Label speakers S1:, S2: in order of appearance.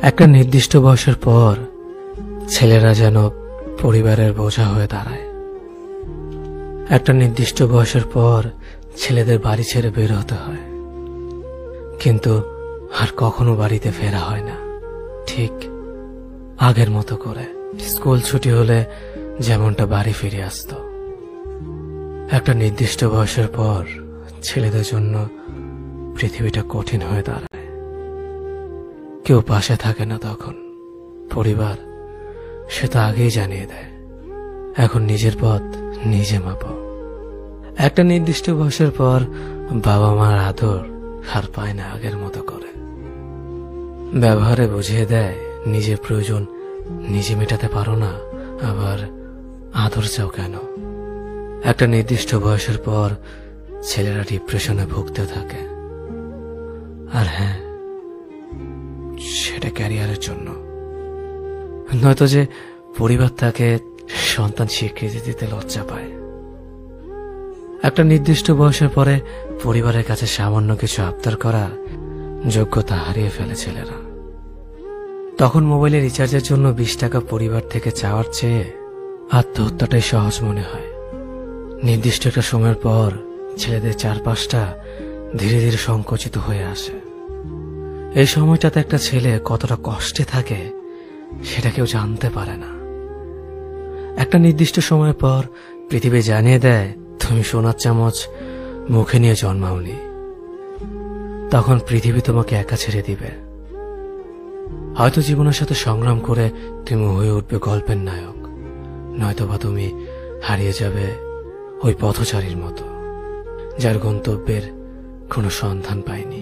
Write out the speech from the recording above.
S1: একটা নির্দিষ্ট বয়সের পর ছেলেরা যেন পরিবারের বোঝা হয়ে দাঁড়ায়। একটা নির্দিষ্ট বয়সের পর ছেলেদের বাড়ি ছেড়ে বের হতে হয়, কিন্তু আর কখনো বাড়িতে ফেরা হয় না ঠিক আগের মতো করে। স্কুল ছুটি হলে যেমনটা বাড়ি ফিরে আসতো। একটা নির্দিষ্ট বয়সের পর ছেলেদের জন্য পৃথিবীটা কঠিন হয়ে দাঁড়ায়। কেউ পাশে থাকে না তখন। পরিবার সে তো আগেই জানিয়ে দেয়, এখন নিজের পথ নিজে মাপো। একটা নির্দিষ্ট বয়সের পর বাবা মার আদর আর পায় না আগের মতো করে। ব্যবহারে বুঝিয়ে দেয় নিজের প্রয়োজন নিজে মেটাতে পারো না, আবার আদর চাও কেন। একটা নির্দিষ্ট বয়সের পর ছেলেরা ডিপ্রেশনে ভুগতে থাকে। আর হ্যাঁ, সেটা ক্যারিয়ারের জন্য, নয়তো যে পরিবার তাকে সন্তান স্বীকৃতি দিতে লজ্জা পায়। একটা নির্দিষ্ট বয়সের পরে পরিবারের কাছে সামান্য কিছু আবদার করার যোগ্যতা হারিয়ে ফেলে ছেলেরা। তখন মোবাইলের রিচার্জের জন্য 20 টাকা পরিবার থেকে চাওয়ার চেয়ে আত্মহত্যাটাই সহজ মনে হয়। নির্দিষ্ট একটা সময়ের পর ছেলেদের চারপাশটা ধীরে ধীরে সংকুচিত হয়ে আসে। এই সময়টাতে একটা ছেলে কতটা কষ্টে থাকে সেটা কেউ জানতে পারে না। একটা নির্দিষ্ট সময়ের পর পৃথিবী জানিয়ে দেয় তুমি সোনার চামচ মুখে নিয়ে জন্মাওনি। তখন পৃথিবী তোমাকে একা ছেড়ে দিবে। হয়তো জীবনের সাথে সংগ্রাম করে তুমি হয়ে উঠবে গল্পের নায়ক, নয়তোবা তুমি হারিয়ে যাবে ওই পথচারীর মতো যার গন্তব্যের কোনো সন্ধান পায়নি।